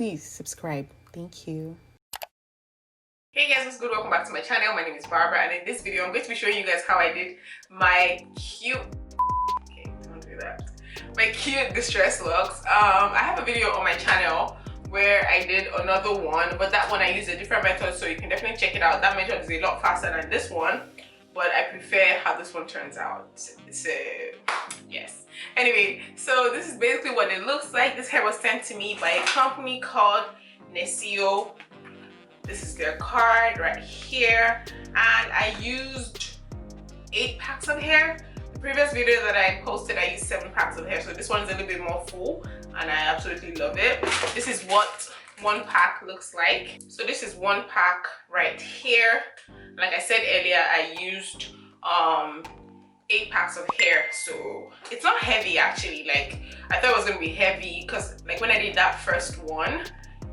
please subscribe. Thank you. Hey guys, what's good? Welcome back to my channel. My name is Barbara, and in this video I'm going to be showing you guys how I did my cute my cute distress locks. I have a video on my channel where I did another one, but that one I used a different method, so you can definitely check it out. That method is a lot faster than this one, but I prefer how this one turns out. So yes, anyway, so this is basically what it looks like. This hair was sent to me by a company called Niseyo. This is their card right here, and I used 8 packs of hair. The previous video that I posted, I used 7 packs of hair, so this one's a little bit more full, and I absolutely love it. This is what 1 pack looks like. So this is 1 pack right here. Like I said earlier, I used 8 packs of hair, so it's not heavy actually. Like, I thought it was gonna be heavy because like when I did that first one,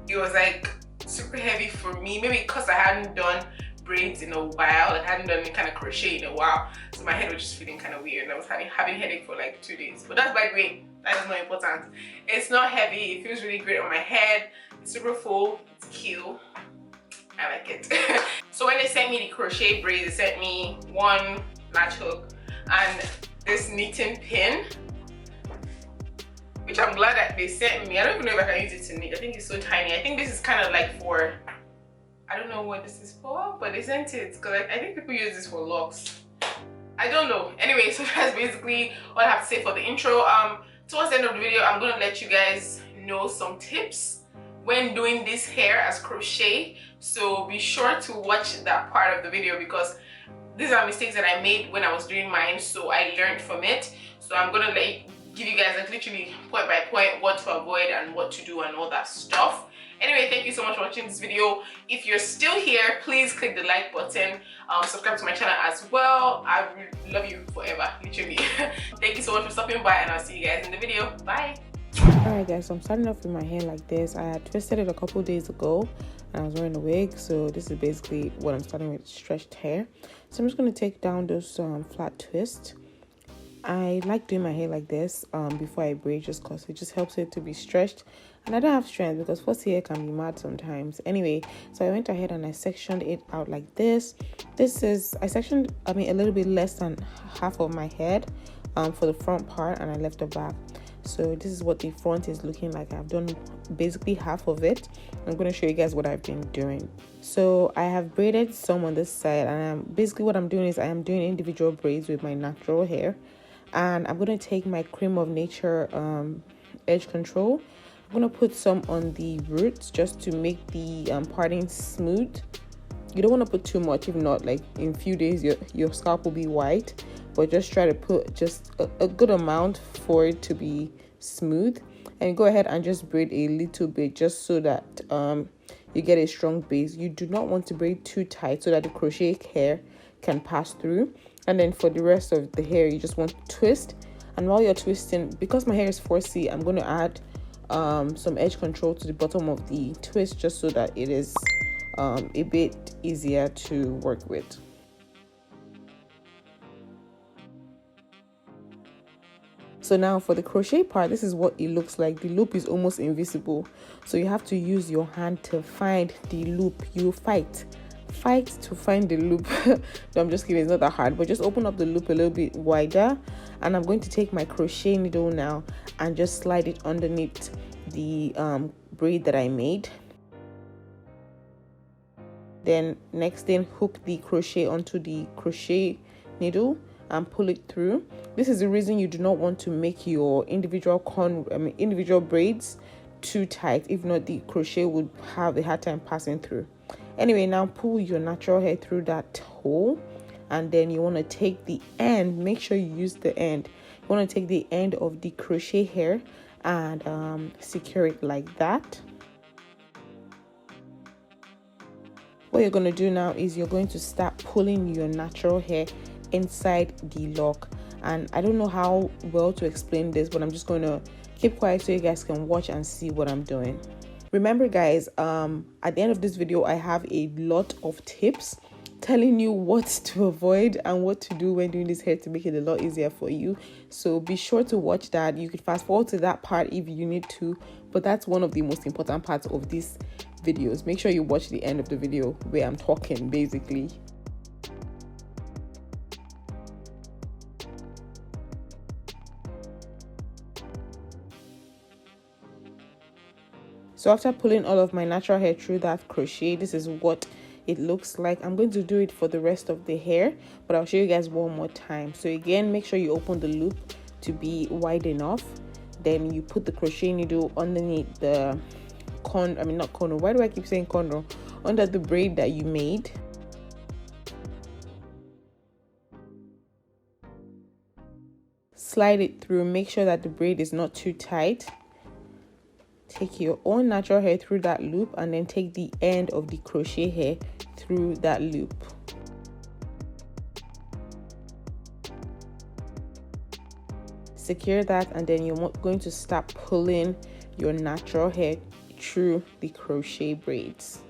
it was like super heavy for me, maybe because I hadn't done braids in a while. I hadn't done any kind of crochet in a while, so my head was just feeling kind of weird, and I was having headache for like 2 days. But that's, by the way, that is not important. It's not heavy, it feels really great on my head. It's super full, it's cute, I like it. So when they sent me the crochet braids, they sent me 1 latch hook and this knitting pin, which I'm glad that they sent me. I don't even know if I can use it to knit. I think it's so tiny. I think this is kind of like for, I don't know what this is for, but they sent it because I think people use this for locks. I don't know. Anyway, so that's basically all I have to say for the intro. Towards the end of the video, I'm going to let you guys know some tips when doing this hair as crochet. So be sure to watch that part of the video because these are mistakes that I made when I was doing mine, so I learned from it. So I'm going to give you guys like literally point by point what to avoid and what to do and all that stuff. Anyway, thank you so much for watching this video. If you're still here, please click the like button, subscribe to my channel as well. I will love you forever, literally. Thank you so much for stopping by, and I'll see you guys in the video. Bye. Alright guys, so I'm starting off with my hair like this. I had twisted it a couple days ago and I was wearing a wig, so this is basically what I'm starting with, stretched hair. So I'm just going to take down those flat twists. I like doing my hair like this before I braid, just because it just helps it to be stretched, and I don't have strength because first hair can be mad sometimes. Anyway, so I went ahead and I sectioned it out like this. I sectioned a little bit less than half of my head for the front part, and I left the back. So this is what the front is looking like. I've done basically half of it. I'm going to show you guys what I've been doing. So I have braided some on this side, and basically what I'm doing is I am doing individual braids with my natural hair. And I'm going to take my Cream of Nature edge control. I'm going to put some on the roots just to make the parting smooth. You don't want to put too much, if not, like in a few days your scalp will be white. But just try to put just a good amount for it to be smooth, and go ahead and just braid a little bit just so that you get a strong base. You do not want to braid too tight so that the crochet hair can pass through. And then for the rest of the hair, you just want to twist. And while you're twisting, because my hair is 4C, I'm going to add some edge control to the bottom of the twist just so that it is a bit easier to work with. So now for the crochet part, this is what it looks like. The loop is almost invisible, so you have to use your hand to find the loop. You fight to find the loop. No, I'm just kidding, it's not that hard, but just open up the loop a little bit wider, and I'm going to take my crochet needle now and just slide it underneath the braid that I made. Then next thing, hook the crochet onto the crochet needle and pull it through. This is the reason you do not want to make your individual braids too tight. If not, the crochet would have a hard time passing through. Anyway, now pull your natural hair through that hole, and then you want to take the end. Make sure you use the end. You want to take the end of the crochet hair and secure it like that. What you're going to do now is you're going to start pulling your natural hair inside the lock. And I don't know how well to explain this, but I'm just going to keep quiet so you guys can watch and see what I'm doing. Remember guys, at the end of this video I have a lot of tips telling you what to avoid and what to do when doing this hair to make it a lot easier for you. So be sure to watch that. You could fast forward to that part if you need to, but that's one of the most important parts of these videos. Make sure you watch the end of the video where I'm talking basically. So after pulling all of my natural hair through that crochet, this is what it looks like. I'm going to do it for the rest of the hair, but I'll show you guys one more time. So again, make sure you open the loop to be wide enough. Then you put the crochet needle underneath the not corner. Why do I keep saying corner? Under the braid that you made. Slide it through. Make sure that the braid is not too tight. Take your own natural hair through that loop and then take the end of the crochet hair through that loop. Secure that, and then you're going to start pulling your natural hair through the crochet braids.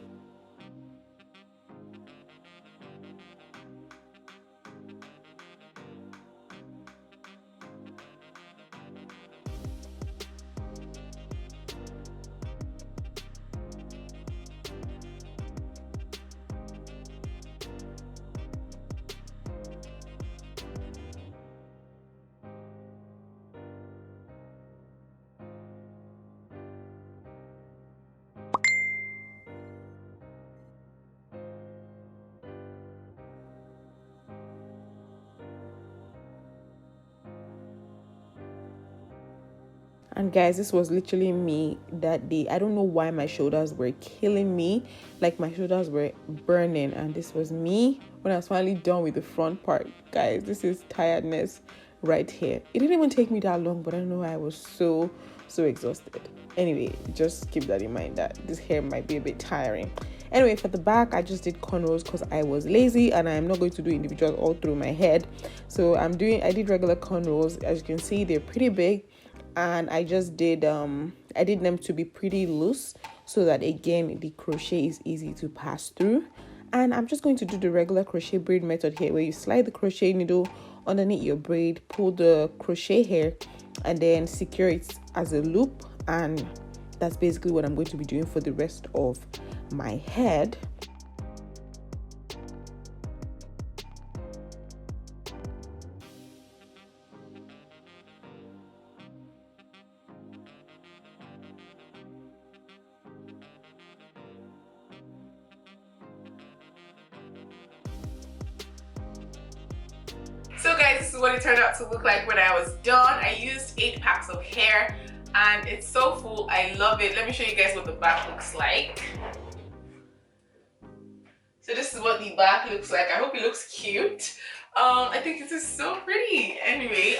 And guys, this was literally me that day. I don't know why my shoulders were killing me, like my shoulders were burning, and this was me when I was finally done with the front part. Guys, this is tiredness right here. It didn't even take me that long, but I don't know why I was so exhausted. Anyway, just keep that in mind that this hair might be a bit tiring. Anyway, for the back, I just did cornrows because I was lazy and I'm not going to do individuals all through my head. So I did regular cornrows. As you can see, they're pretty big. And I just did I did them to be pretty loose so that again the crochet is easy to pass through. And I'm just going to do the regular crochet braid method here, where you slide the crochet needle underneath your braid, pull the crochet hair, and then secure it as a loop. And that's basically what I'm going to be doing for the rest of my head. So guys, this is what it turned out to look like when I was done. I used 8 packs of hair and it's so full. I love it. Let me show you guys what the back looks like. So this is what the back looks like. I hope it looks cute. I think this is so pretty. Anyway,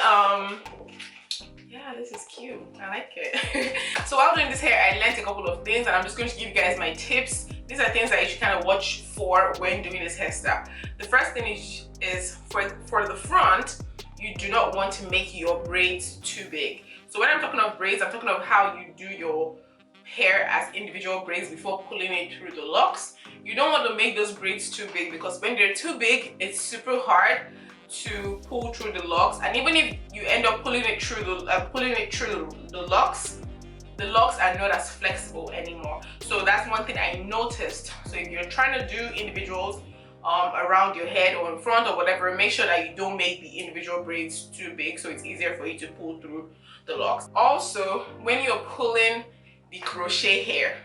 yeah, this is cute. I like it. So while doing this hair, I learned a couple of things and I'm just going to give you guys my tips. These are things that you should kind of watch for when doing this hairstyle. The first thing is for the front, you do not want to make your braids too big. So when I'm talking of braids, I'm talking of how you do your hair as individual braids before pulling it through the locks. You don't want to make those braids too big because when they're too big, it's super hard to pull through the locks. And even if you end up pulling it through the locks are not as flexible anymore. So that's one thing I noticed. So if you're trying to do individuals around your head or in front or whatever, make sure that you don't make the individual braids too big so it's easier for you to pull through the locks. Also, when you're pulling the crochet hair,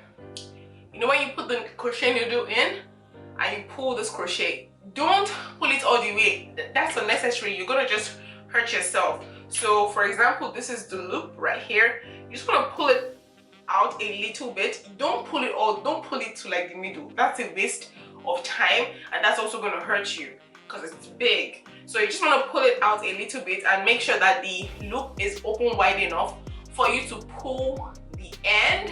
you know when you put the crochet needle in and you pull this crochet, don't pull it all the way. That's unnecessary. You're gonna just hurt yourself. So for example, this is the loop right here. You just want to pull it out a little bit. Don't pull it all, don't pull it to like the middle. That's a waste of time and that's also going to hurt you because it's big. So you just want to pull it out a little bit and make sure that the loop is open wide enough for you to pull the end.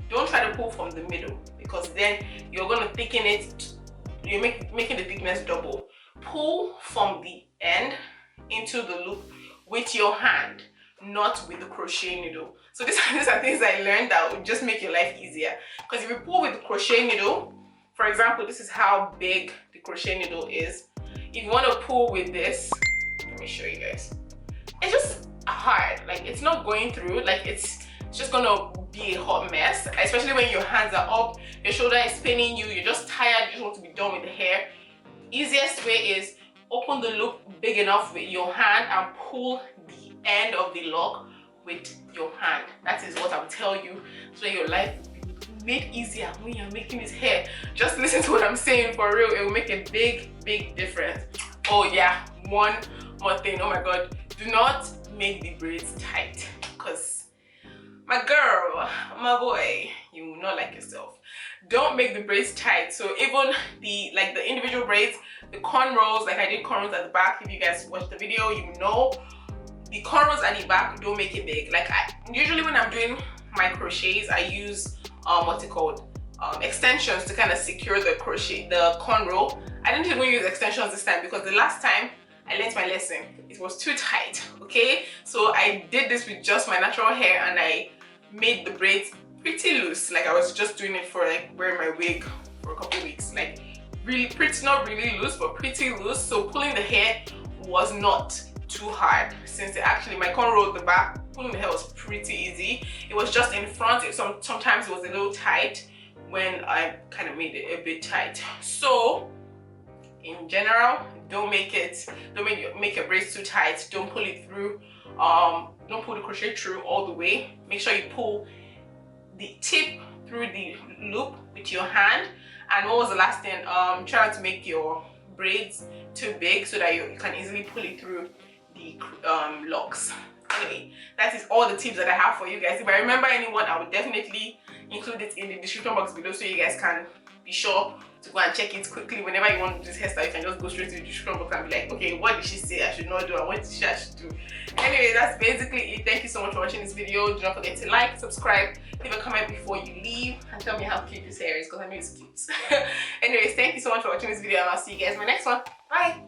Don't try to pull from the middle because then you're going to thicken it. You're making the thickness double. Pull from the end into the loop with your hand, not with the crochet needle. So these are things I learned that would just make your life easier. Because if you pull with the crochet needle, for example, this is how big the crochet needle is. If you want to pull with this, let me show you guys. It's just hard. Like it's not going through. Like it's just gonna be a hot mess, especially when your hands are up, your shoulder is paining you, you're just tired, you just want to be done with the hair. Easiest way is open the loop big enough with your hand and pull the end of the lock with your hand. That is what I'll tell you, so your life will be made easier when you're making this hair. Just listen to what I'm saying, for real, it will make a big difference. Oh yeah, one more thing, oh my god, do not make the braids tight, because my girl, my boy, you will not like yourself. Don't make the braids tight. So even the individual braids, the cornrows, like I did cornrows at the back, if you guys watched the video, you know the cornrows at the back, don't make it big. Like usually when I'm doing my crochets, I use what's it called, extensions to kind of secure the cornrow. I didn't even use extensions this time because the last time I learned my lesson, it was too tight. Okay, so I did this with just my natural hair and I made the braids pretty loose. Like I was just doing it for like wearing my wig for a couple weeks, like really pretty, not really loose but pretty loose. So pulling the hair was not too hard, since it actually, my cornrow at the back, pulling the hair was pretty easy. It was just in front, sometimes it was a little tight when I kind of made it a bit tight. So in general, don't make your braids too tight. Don't pull it through, don't pull the crochet through all the way. Make sure you pull the tip through the loop with your hand. And what was the last thing? Try not to make your braids too big so that you can easily pull it through the locks. Anyway, that is all the tips that I have for you guys. If I remember anyone, I will definitely include it in the description box below, so you guys can be sure to go and check it quickly. Whenever you want to do this hairstyle, you can just go straight to the description box and be like, okay, what did she say I should not do and what did she say I should do? Anyway, that's basically it. Thank you so much for watching this video. Do not forget to like, subscribe, leave a comment before you leave, and tell me how cute this hair is, because I know it's cute. Anyways, thank you so much for watching this video, and I'll see you guys in my next one. Bye.